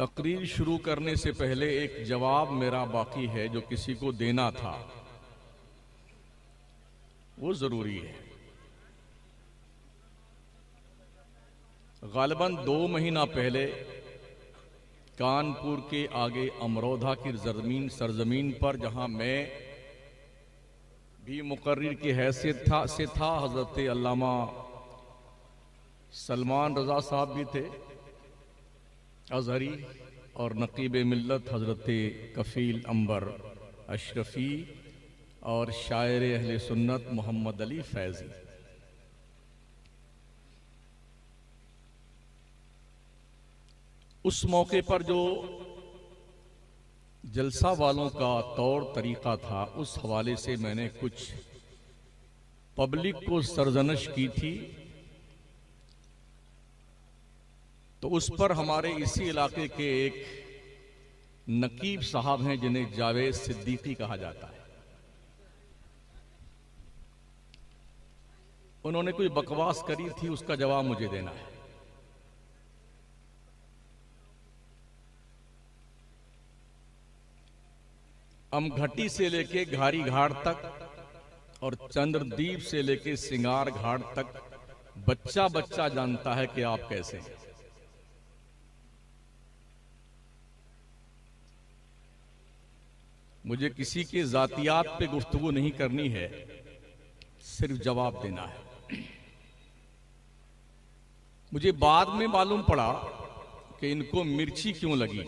तकरीर शुरू करने से पहले एक जवाब मेरा बाकी है जो किसी को देना था, वो ज़रूरी है। गालिबन 2 महीना पहले कानपुर के आगे अमरोधा की सरजमीन पर, जहां मैं भी मुकर्रिर की हैसियत से था, हज़रत अल्लामा सलमान रज़ा साहब भी थे अज़हरी, और नकीब मिल्लत हज़रत कफ़ील अंबर अशरफ़ी और शायर अहले सुन्नत मोहम्मद अली फैज़ी। उस मौके पर जो जलसा वालों का तौर तरीक़ा था, उस हवाले से मैंने कुछ पब्लिक को सरजनश की थी। तो उस पर हमारे इसी इलाके के एक नकीब साहब हैं जिन्हें जावेद सिद्दीकी कहा जाता है, उन्होंने कोई बकवास करी थी, उसका जवाब मुझे देना है। अमघटी से लेके घारी घाट तक और चंद्रदीप से लेके सिंगार घाट तक बच्चा बच्चा जानता है कि आप कैसे हैं। मुझे किसी के जातियात पे गुफ्तगू नहीं करनी है, सिर्फ जवाब देना है। मुझे बाद में मालूम पड़ा कि इनको मिर्ची क्यों लगी।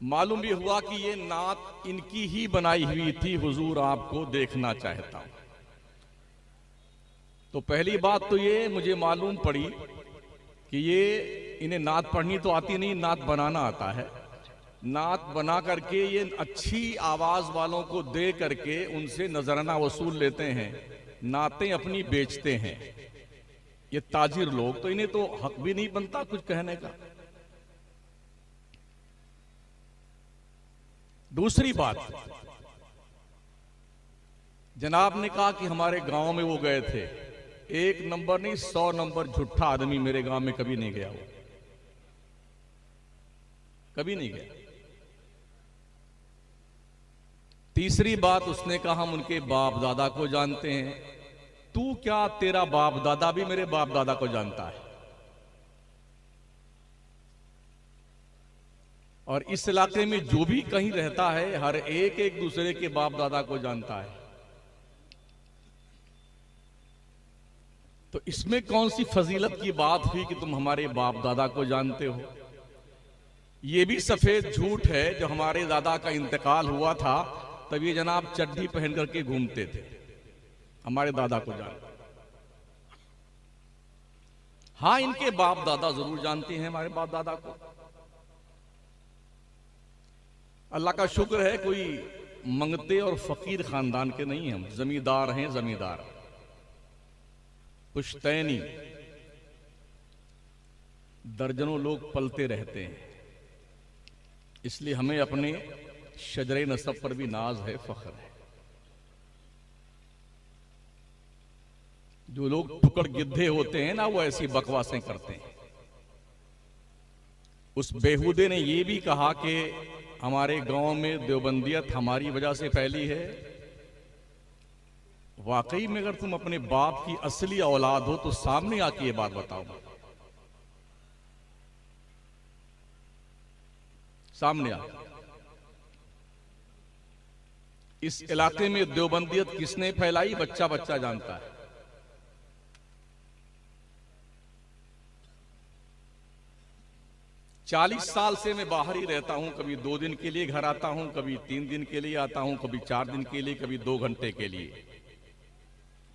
मालूम भी हुआ कि ये नात इनकी ही बनाई हुई थी, हुजूर आपको देखना चाहता हूं। तो पहली बात तो ये मुझे मालूम पड़ी कि ये इन्हें नात पढ़नी तो आती नहीं, नात बनाना आता है। नात बना करके ये अच्छी आवाज वालों को दे करके उनसे नजराना वसूल लेते हैं, नातें अपनी बेचते हैं। ये ताजिर लोग, तो इन्हें तो हक भी नहीं बनता कुछ कहने का। दूसरी बात, जनाब ने कहा कि हमारे गांव में वो गए थे। 1 नंबर नहीं 100 नंबर झूठा आदमी मेरे गांव में कभी नहीं गया, वो कभी नहीं गया। तीसरी बात, उसने कहा हम उनके बाप दादा को जानते हैं। तू क्या, तेरा बाप दादा भी मेरे बाप दादा को जानता है। और इस इलाके में जो भी कहीं रहता है, हर एक एक दूसरे के बाप दादा को जानता है। तो इसमें कौन सी फजीलत की बात हुई कि तुम हमारे बाप दादा को जानते हो। यह भी सफेद झूठ है। जो हमारे दादा का इंतकाल हुआ था, तब ये जनाब चड्डी पहन करके घूमते थे, हमारे दादा को जानते। हाँ, इनके बाप दादा जरूर जानते हैं हमारे बाप दादा को। अल्लाह का शुक्र है कोई मंगते और फकीर खानदान के नहीं, हम जमींदार हैं, जमींदार पुश्तैनी। दर्जनों लोग पलते रहते हैं, इसलिए हमें अपने शजरे नसब पर भी नाज है, फख्र है। जो लोग टुकड़ गिद्धे होते हैं ना, वो ऐसी बकवासें करते हैं। उस बेहुदे ने ये भी कहा कि हमारे गांव में देवबंदियत हमारी वजह से फैली है। वाकई में अगर तुम अपने बाप की असली औलाद हो तो सामने आके ये बात बताओ, सामने आ। इस इलाके में देवबंदियत किसने फैलाई, बच्चा बच्चा जानता है। चालीस साल से मैं बाहर ही रहता हूं। कभी 2 दिन के लिए घर आता हूं, कभी 3 दिन के लिए आता हूं, कभी 4 दिन के लिए, कभी 2 घंटे के लिए।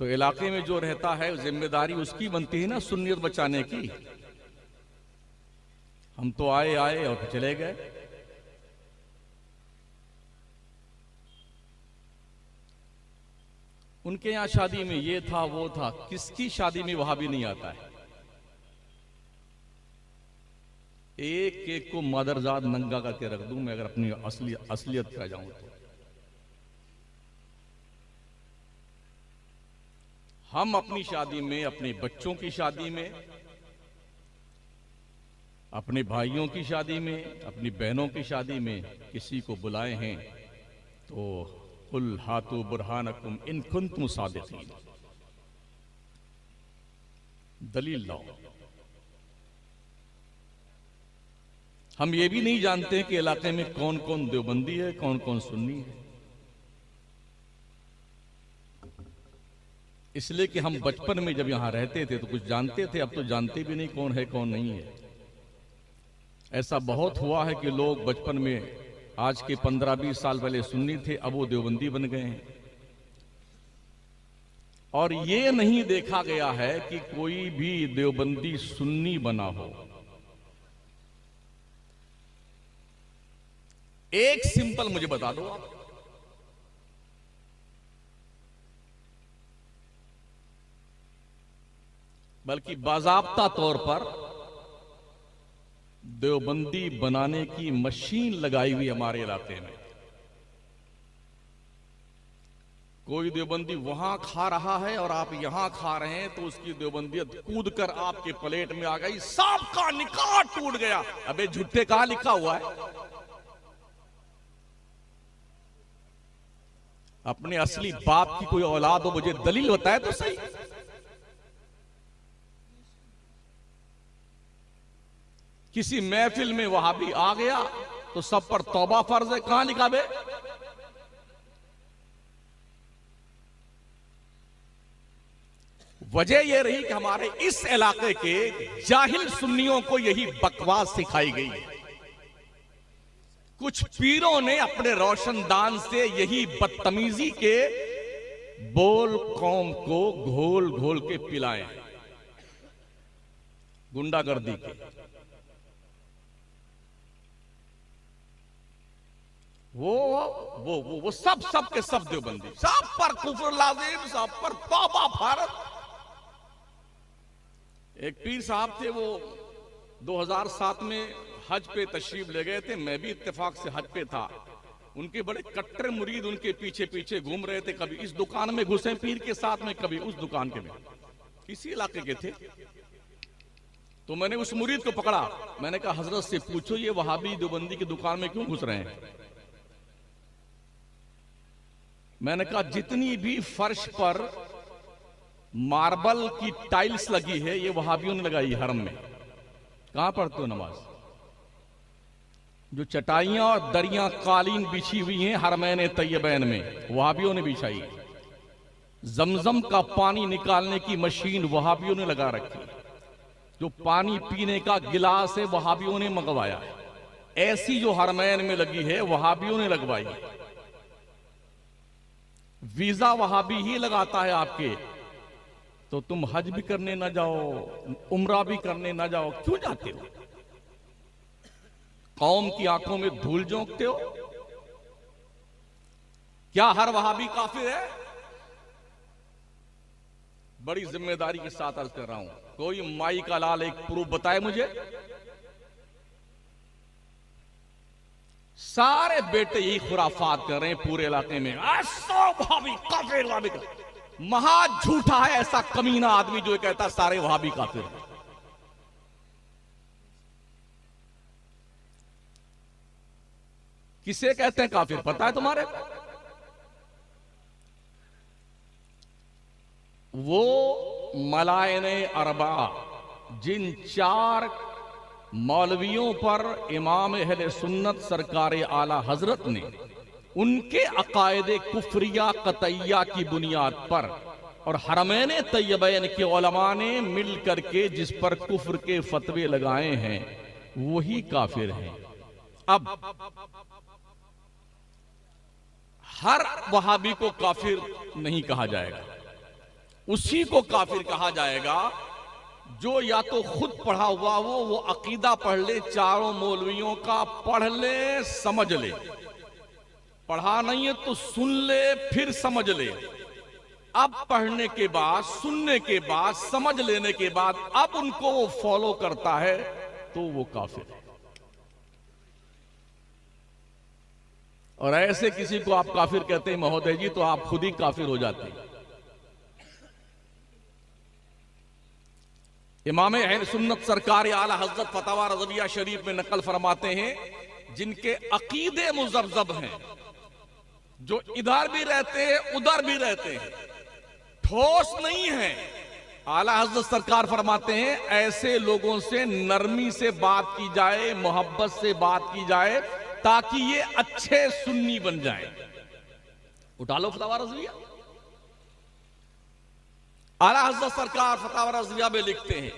तो इलाके में जो रहता है जिम्मेदारी उसकी बनती है ना, सुन्नियत बचाने की। हम तो आए और चले गए। उनके यहां शादी में ये था वो था, किसकी शादी में वहां भी नहीं आता है। एक एक को मदरजाद नंगा करके रख दूं मैं, अगर अपनी असलियत पे जाऊं तो। हम अपनी शादी में, अपने बच्चों की शादी में अपने भाइयों की शादी में, अपनी बहनों की शादी में किसी को बुलाए हैं तो कुल हाथू बुरहानकुम इन कुंतुम सादिकीन, दलील लाओ। हम ये भी नहीं जानते कि इलाके में कौन कौन देवबंदी है, कौन कौन सुन्नी है, इसलिए कि हम बचपन में जब यहां रहते थे तो कुछ जानते थे, अब तो जानते भी नहीं कौन है कौन नहीं है। ऐसा बहुत हुआ है कि लोग बचपन में, आज के 15-20 साल पहले सुन्नी थे, अब वो देवबंदी बन गए हैं। और ये नहीं देखा गया है कि कोई भी देवबंदी सुन्नी बना हो। एक सिंपल मुझे बता दो आप, बल्कि बाज़ाब्ता तौर पर देवबंदी बनाने की मशीन लगाई हुई हमारे इलाके में। कोई देवबंदी वहां खा रहा है और आप यहां खा रहे हैं तो उसकी देवबंदियत कूद कर आपके प्लेट में आ गई, सबका निकाह टूट गया। अबे झूठे कहां लिखा हुआ है? अपने असली बाप की कोई औलाद हो, मुझे दलील बताए तो सही। किसी महफिल में वहाबी आ गया तो सब पर तौबा फर्ज है, कहां लिखा बे? वजह यह रही कि हमारे इस इलाके के जाहिल सुन्नियों को यही बकवास सिखाई गई है। कुछ पीरों ने अपने रोशनदान से यही बदतमीजी के बोल कौम को घोल घोल के पिलाए, गुंडागर्दी के। वो सब के सब देवबंदी, सब पर कुफर लाजिम, सब पर तौबा फर्ज। एक पीर साहब थे, वो 2007 में हज पे तशरीफ ले गए थे, मैं भी इत्तेफाक से हज पे था। उनके बड़े कट्टर मुरीद उनके पीछे पीछे घूम रहे थे, कभी इस दुकान में घुसे पीर के साथ में, कभी उस दुकान के में, किसी इलाके के थे। तो मैंने उस मुरीद को पकड़ा, मैंने कहा हजरत से पूछो ये वहाबी देवबंदी की दुकान में क्यों घुस रहे हैं? मैंने कहा जितनी भी फर्श पर मार्बल की टाइल्स लगी है ये वहाबियों ने लगाई हरम में। कहां पढ़ते हो नमाज? जो चटाइयां और दरियां कालीन बिछी हुई हैं हरमैन तैयबैन में, वहाबियों ने बिछाई। जमजम का पानी निकालने की मशीन वहाबियों ने लगा रखी। जो पानी पीने का गिलास है वहाबियों ने मंगवाया। ऐसी जो हरमैन में लगी है वहाबियों ने लगवाई। वीजा वहाबी ही लगाता है आपके, तो तुम हज भी करने ना जाओ, उम्रा भी करने ना जाओ, क्यों जाते हो? कौम की आंखों में धूल झोंकते हो? क्या हर वहाबी काफिर है? बड़ी जिम्मेदारी के साथ अर्ज कर रहा हूं, कोई माई का लाल एक प्रूफ बताए मुझे। सारे बेटे यही खुराफात कर रहे हैं पूरे इलाके में, वहाबी काफिर, वहाबी काफिर। महा झूठा है ऐसा कमीना आदमी जो कहता सारे वहाबी काफिर हैं। किसे कहते हैं काफिर पता है तुम्हारे? वो मलायने अरबा, जिन 4 मौलवियों पर इमाम अहले सुन्नत सरकार आला हजरत ने उनके अकायदे कुफरिया कतैया की बुनियाद पर और हरमैन तैयबैन के उलमा ने मिल करके जिस पर कुफ्र के फतवे लगाए हैं वही काफिर हैं। अब हर वहाबी को काफिर नहीं कहा जाएगा, उसी को काफिर कहा जाएगा जो या तो खुद पढ़ा हुआ वो अकीदा पढ़ ले, चारों मौलवियों का पढ़ ले, समझ ले। पढ़ा नहीं है तो सुन ले, फिर समझ ले। अब पढ़ने के बाद, सुनने के बाद, समझ लेने के बाद अब उनको वो फॉलो करता है तो वो काफिर है। और ऐसे किसी को आप काफिर कहते हैं महोदय जी, तो आप खुद ही काफिर हो जाते हैं। इमाम अहले सुन्नत सरकार आला हजरत फतवा रज़विया शरीफ में नकल फरमाते हैं, जिनके अकीदे मुज़ब्ज़ब हैं, जो इधर भी रहते हैं उधर भी रहते हैं, ठोस नहीं है, आला हजरत सरकार फरमाते हैं ऐसे लोगों से नरमी से बात की जाए, मोहब्बत से बात की जाए, ताकि ये अच्छे सुन्नी बन जाए। उठा लो फतवा रज़विया। आला हज़रत सरकार फतवा रज़विया में लिखते हैं,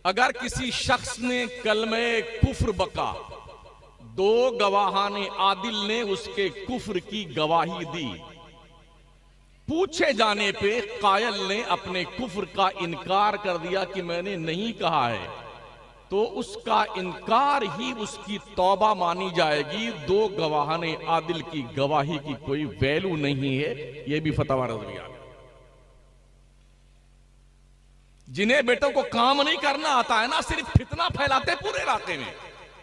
अगर किसी शख्स ने कलमे कुफ्र बका, दो गवाहाने आदिल ने उसके कुफ्र की गवाही दी, पूछे जाने पे कायल ने अपने कुफ्र का इनकार कर दिया कि मैंने नहीं कहा है, तो उसका इनकार ही उसकी तौबा मानी जाएगी। दो गवाहाने आदिल की गवाही की कोई वैल्यू नहीं है। यह भी फतवा रज़विया। जिन्हें बेटों को काम नहीं करना आता है ना, सिर्फ फितना फैलाते पूरे इलाके में।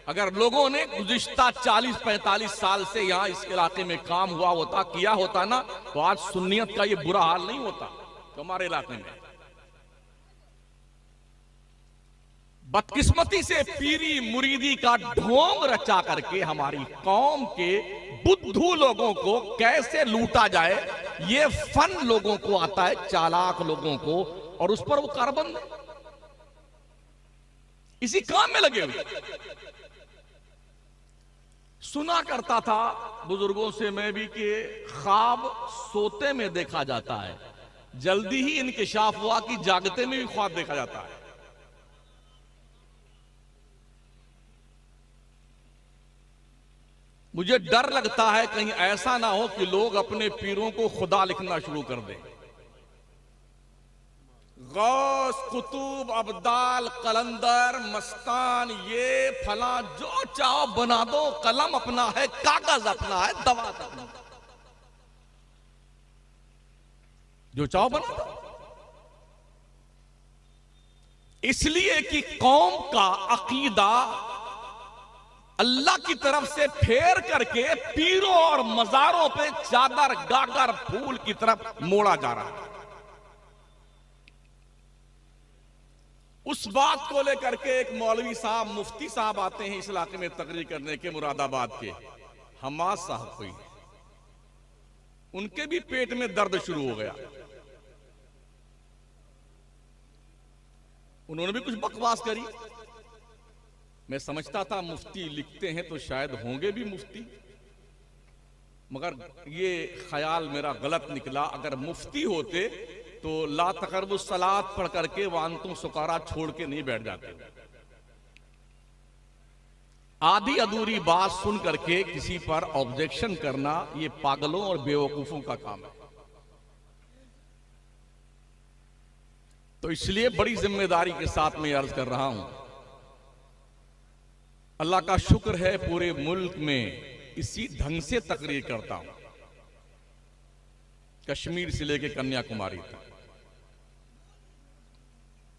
अगर लोगों ने गुज़िश्ता 40-45 साल से यहां इस इलाके में काम हुआ होता, किया होता ना, तो आज सुन्नियत का ये बुरा हाल नहीं होता तो हमारे इलाके में। बदकिस्मती से पीरी मुरीदी का ढोंग रचा करके हमारी कौम के बुद्धू लोगों को कैसे लूटा जाए, ये फन लोगों को आता है, चालाक लोगों को, और उस पर वो कारबंद इसी काम में लगे हुए। सुना करता था बुजुर्गों से मैं भी कि ख्वाब सोते में देखा जाता है, जल्दी ही इंकिशाफ हुआ कि जागते में भी ख्वाब देखा जाता है। मुझे डर लगता है कहीं ऐसा ना हो कि लोग अपने पीरों को खुदा लिखना शुरू कर दें। गौस, कुतुब, अब्दाल, कलंदर, मस्तान, ये फला जो चाहो बना दो, कलम अपना है, कागज अपना है, दवा अपना, जो चाहो बना दो। इसलिए कि कौम का अकीदा अल्लाह की तरफ से फेर करके पीरों और मजारों पे चादर गागर फूल की तरफ मोड़ा जा रहा है। उस बात को लेकर के एक मौलवी साहब, मुफ्ती साहब आते हैं इस इलाके में तकरीर करने के, मुरादाबाद के हमाद साहब कोई, उनके भी पेट में दर्द शुरू हो गया। उन्होंने भी कुछ बकवास करी। मैं समझता था मुफ्ती लिखते हैं तो शायद होंगे भी मुफ्ती, मगर ये ख्याल मेरा गलत निकला। अगर मुफ्ती होते तो ला तकरबुस सलात पढ़ करके वांतुम सुकारा छोड़ के नहीं बैठ जाते। आधी अधूरी बात सुन करके किसी पर ऑब्जेक्शन करना ये पागलों और बेवकूफों का काम है। तो इसलिए बड़ी जिम्मेदारी के साथ मैं अर्ज कर रहा हूं, अल्लाह का शुक्र है पूरे मुल्क में इसी ढंग से तकरीर करता हूं, कश्मीर से लेकर कन्याकुमारी तक,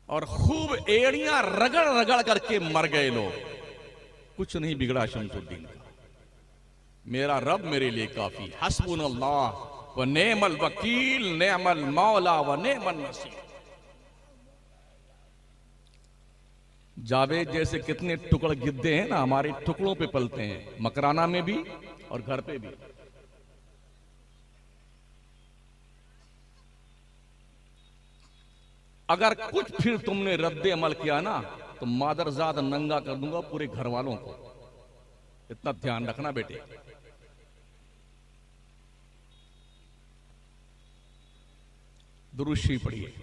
और खूब एड़ियां रगड़ रगड़ करके मर गए लोग, कुछ नहीं बिगड़ा शमसुद्दीन का। मेरा रब मेरे लिए काफी, हस्बुनल्लाह व नेमल वकील, नेमल मौला व नेमल नसीर। जावेद जैसे कितने टुकड़ गिद्दे हैं ना, हमारे टुकड़ों पे पलते हैं, मकराना में भी और घर पे भी। अगर कुछ फिर तुमने रद्द अमल किया ना तो मादरजाद नंगा कर दूंगा पूरे घर वालों को, इतना ध्यान रखना बेटे। दुरूद शरीफ पढ़िए।